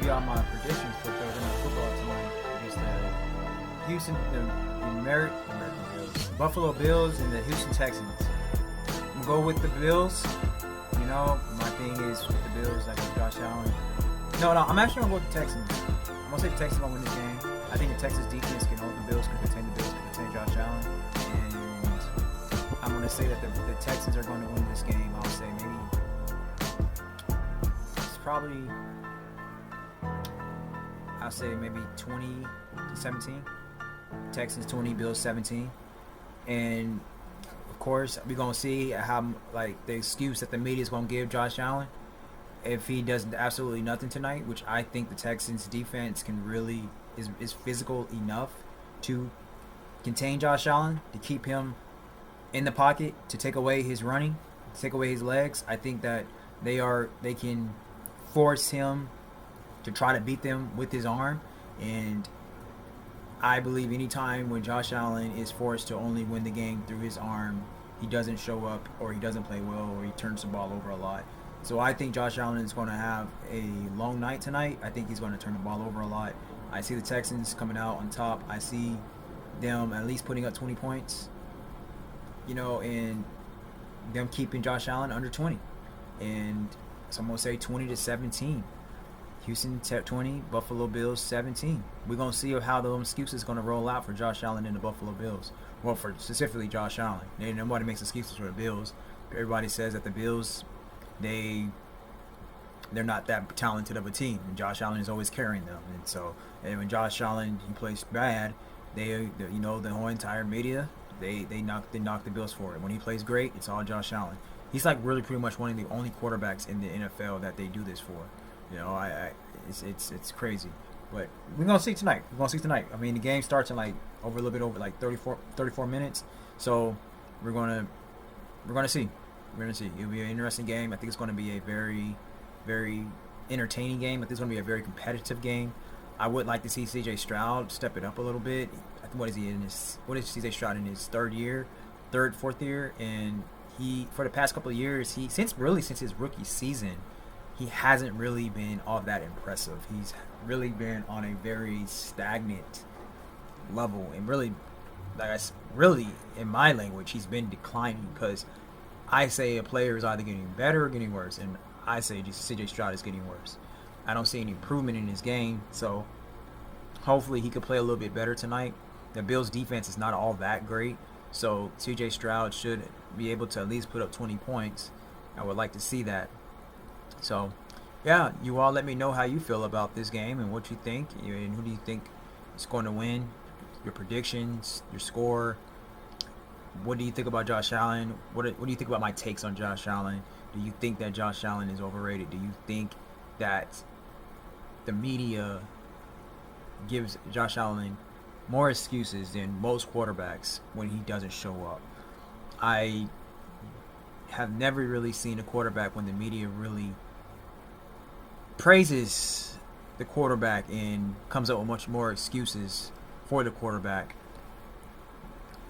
give y'all my predictions for Thursday Night Football tonight against the American Bills, Buffalo Bills, and the Houston Texans. I'm gonna go with the Bills. You know, my thing is with the Bills, like with Josh Allen. No, I'm actually gonna go with the Texans. I'm gonna say the Texans gonna win this game. I think the Texas defense can hold the Bills, can contain the Bills, can contain Josh Allen, and I'm gonna say that the Texans are going to win this game. I'll say maybe 20-17. Texans 20, Bills 17. And of course, we're gonna see how the excuse that the media is gonna give Josh Allen if he does absolutely nothing tonight, which I think the Texans defense can really is physical enough to contain Josh Allen, to keep him in the pocket, to take away his running, to take away his legs. I think that they can force him to try to beat them with his arm. And I believe anytime when Josh Allen is forced to only win the game through his arm, he doesn't show up, or he doesn't play well, or he turns the ball over a lot. So I think Josh Allen is going to have a long night tonight. I think he's going to turn the ball over a lot. I see the Texans coming out on top. I see them at least putting up 20 points, and them keeping Josh Allen under 20. And so I'm going to say 20-17. Houston 20, Buffalo Bills 17. We're going to see how those excuses going to roll out for Josh Allen and the Buffalo Bills. Well, for specifically Josh Allen. Nobody makes excuses for the Bills. Everybody says that the Bills, they're not that talented of a team, and Josh Allen is always carrying them. And when Josh Allen he plays bad, the whole entire media they knock the Bills for it. When he plays great, it's all Josh Allen. He's really pretty much one of the only quarterbacks in the NFL that they do this for. It's crazy. But we're gonna see tonight. I mean, the game starts in a little bit over 34 minutes. So we're gonna see. It'll be an interesting game. I think it's going to be a very, very entertaining game. I think it's going to be a very competitive game. I would like to see C.J. Stroud step it up a little bit. What is C.J. Stroud in his fourth year? And he, for the past couple of years, since his rookie season, he hasn't really been all that impressive. He's really been on a very stagnant level, and really, in my language, he's been declining, because I say a player is either getting better or getting worse, and I say C.J. Stroud is getting worse. I don't see any improvement in his game, so hopefully he could play a little bit better tonight. The Bills' defense is not all that great, so C.J. Stroud should be able to at least put up 20 points. I would like to see that. So, yeah, you all let me know how you feel about this game and what you think, and who do you think is going to win, your predictions, your score. What do you think about Josh Allen? What do you think about my takes on Josh Allen? Do you think that Josh Allen is overrated? Do you think that the media gives Josh Allen more excuses than most quarterbacks when he doesn't show up? I have never really seen a quarterback when the media really praises the quarterback and comes up with much more excuses for the quarterback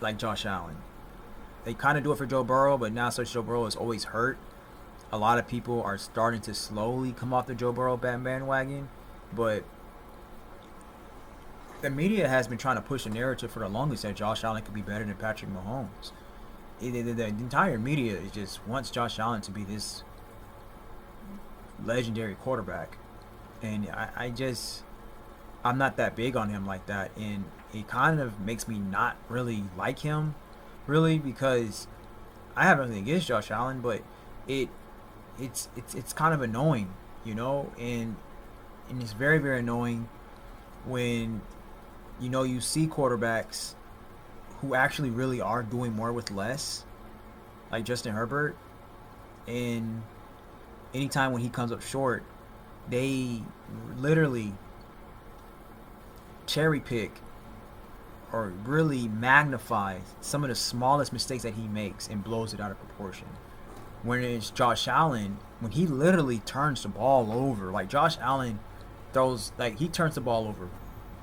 like Josh Allen. They kind of do it for Joe Burrow, but now since Joe Burrow is always hurt, a lot of people are starting to slowly come off the Joe Burrow bandwagon. But the media has been trying to push a narrative for the longest that Josh Allen could be better than Patrick Mahomes. The entire media just wants Josh Allen to be this legendary quarterback, and I'm not that big on him like that, and it kind of makes me not really like him, really, because I have nothing against Josh Allen, but it's kind of annoying, and it's very, very annoying when you see quarterbacks who actually really are doing more with less, like Justin Herbert, and anytime when he comes up short, they literally cherry pick or really magnify some of the smallest mistakes that he makes and blows it out of proportion. When it's Josh Allen, when he literally turns the ball over, like Josh Allen he turns the ball over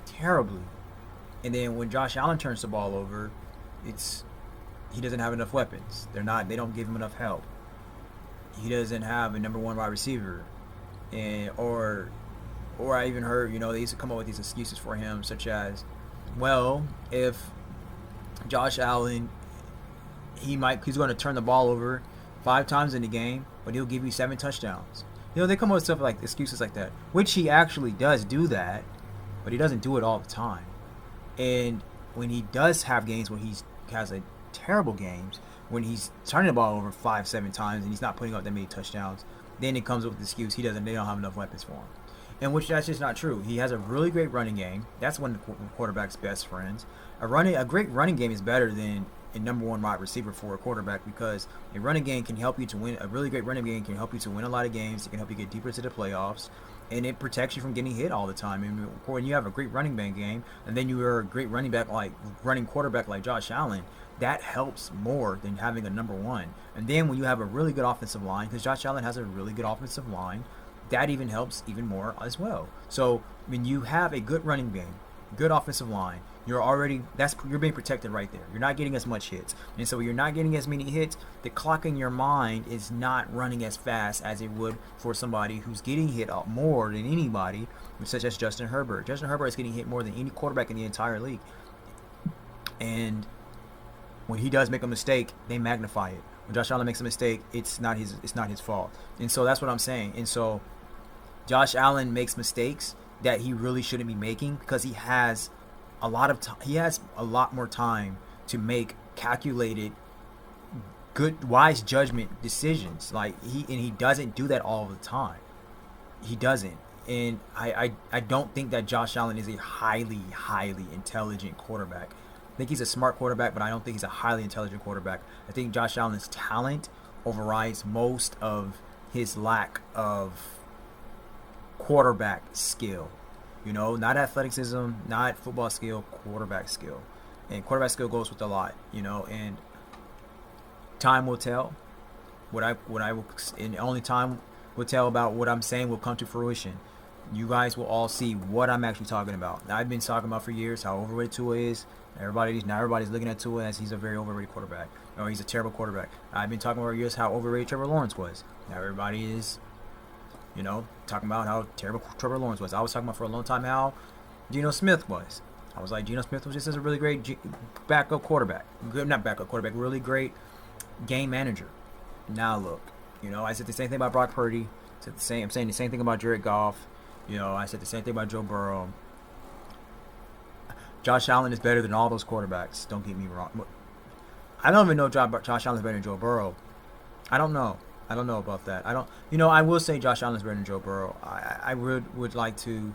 terribly. And then when Josh Allen turns the ball over, he doesn't have enough weapons. They don't give him enough help. He doesn't have a number one wide receiver, or or I even heard, they used to come up with these excuses for him, such as, well, if Josh Allen, he's going to turn the ball over 5 times in the game, but he'll give you 7 touchdowns. They come up with stuff like excuses like that, which he actually does do that, but he doesn't do it all the time. And when he does have games when he has a terrible games, when he's turning the ball over 5, 7 times and he's not putting up that many touchdowns, then it comes up with the excuse they don't have enough weapons for him. And which that's just not true. He has a really great running game. That's one of the quarterback's best friends. A great running game is better than a number one wide receiver for a quarterback, because a running game can help you to win. A really great running game can help you to win a lot of games. It can help you get deeper to the playoffs, and it protects you from getting hit all the time. And when you have a great running back game, and then you are a great running quarterback like Josh Allen, that helps more than having a number one. And then when you have a really good offensive line, because Josh Allen has a really good offensive line, that even helps even more as well. So when you have a good running game, good offensive line, you're being protected right there. You're not getting as much hits. And so when you're not getting as many hits, the clock in your mind is not running as fast as it would for somebody who's getting hit more than anybody, such as Justin Herbert. Justin Herbert is getting hit more than any quarterback in the entire league. And when he does make a mistake, they magnify it. When Josh Allen makes a mistake, it's not his fault. And so that's what I'm saying. And so Josh Allen makes mistakes that he really shouldn't be making, because he has a lot more time to make calculated, good, wise judgment decisions. He doesn't do that all the time. He doesn't. And I don't think that Josh Allen is a highly, highly intelligent quarterback. I think he's a smart quarterback, but I don't think he's a highly intelligent quarterback. I think Josh Allen's talent overrides most of his lack of quarterback skill. Not athleticism, not football skill, quarterback skill. And quarterback skill goes with a lot, and time will tell. And only time will tell about what I'm saying will come to fruition. You guys will all see what I'm actually talking about. I've been talking about for years how overrated Tua is. Everybody's looking at Tua as he's a very overrated quarterback, or he's a terrible quarterback. I've been talking about for years how overrated Trevor Lawrence was. Now everybody is talking about how terrible Trevor Lawrence was. I was talking about for a long time how Geno Smith was. I was like, Geno Smith was just a really great backup quarterback. Not backup quarterback, really great game manager. Now look, I said the same thing about Brock Purdy. I'm saying the same thing about Jared Goff. I said the same thing about Joe Burrow. Josh Allen is better than all those quarterbacks. Don't get me wrong. I don't even know if Josh Allen is better than Joe Burrow. I don't know about that. I will say Josh Allen is better than Joe Burrow. I would like to.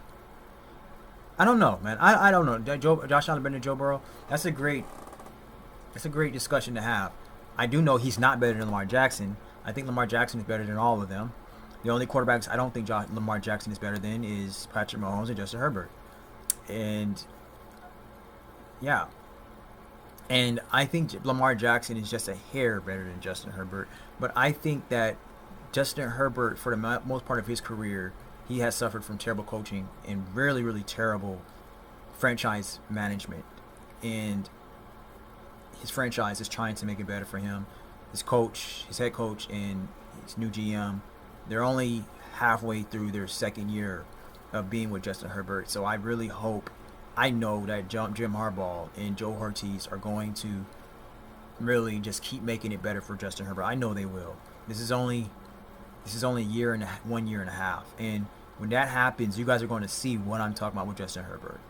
I don't know, man. I don't know. Josh Allen better than Joe Burrow. That's a great discussion to have. I do know he's not better than Lamar Jackson. I think Lamar Jackson is better than all of them. The only quarterbacks I don't think Lamar Jackson is better than is Patrick Mahomes and Justin Herbert. And yeah. And I think Lamar Jackson is just a hair better than Justin Herbert. But I think that Justin Herbert, for the most part of his career, he has suffered from terrible coaching and really, really terrible franchise management. And his franchise is trying to make it better for him. His head coach, and his new GM, they're only halfway through their second year of being with Justin Herbert. So I really hope, I know that Jim Harbaugh and Joe Hortiz are going to really just keep making it better for Justin Herbert. I know they will. This is only 1 year and a half. And when that happens, you guys are going to see what I'm talking about with Justin Herbert.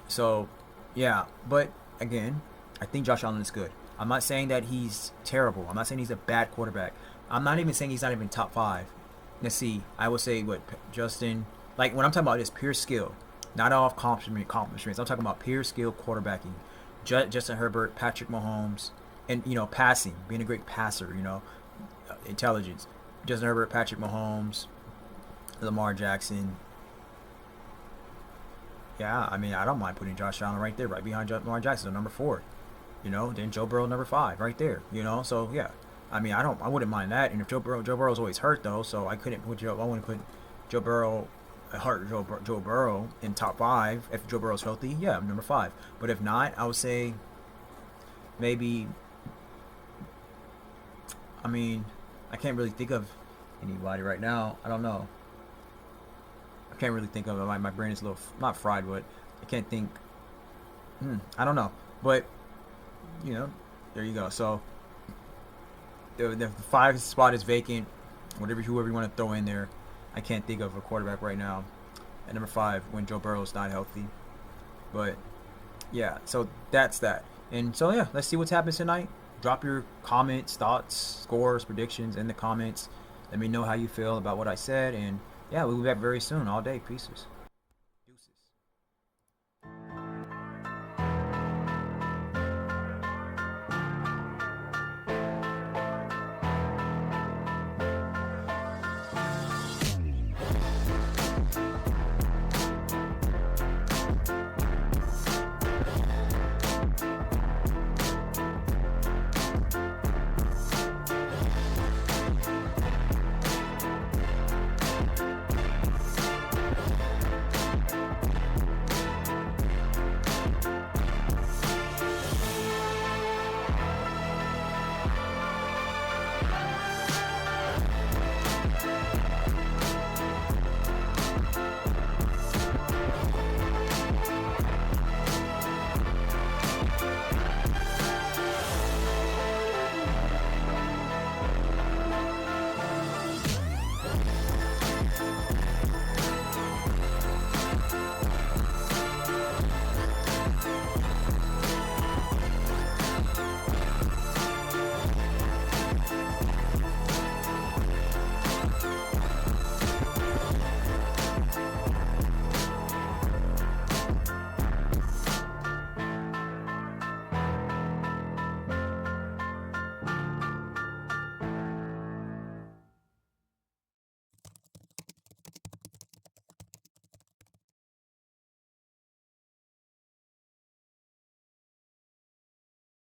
So, yeah. But, again, I think Josh Allen is good. I'm not saying that he's terrible. I'm not saying he's a bad quarterback. I'm not even saying he's not even top 5. Let's see. I would say Justin, when I'm talking about this pure skill, not all accomplishments. I'm talking about pure skill quarterbacking. Justin Herbert, Patrick Mahomes, and passing, being a great passer. Intelligence. Justin Herbert, Patrick Mahomes, Lamar Jackson. Yeah, I don't mind putting Josh Allen right there, right behind Lamar Jackson, number 4. Then Joe Burrow, number 5, right there. So yeah. I wouldn't mind that. And if Joe Burrow's always hurt though, so I wouldn't put Joe Burrow in top 5 if Joe Burrow's healthy. Yeah, number 5. But if not, I would say maybe. I can't really think of anybody right now. I don't know. I can't really think of it. My brain is a little not fried, but I can't think. I don't know, but you know, there you go. So the 5 spot is vacant. Whoever you want to throw in there, I can't think of a quarterback right now. At number 5, when Joe Burrow's not healthy, but yeah, so that's that. And so yeah, let's see what's happening tonight. Drop your comments, thoughts, scores, predictions in the comments. Let me know how you feel about what I said, and yeah, we'll be back very soon. All day. Pieces.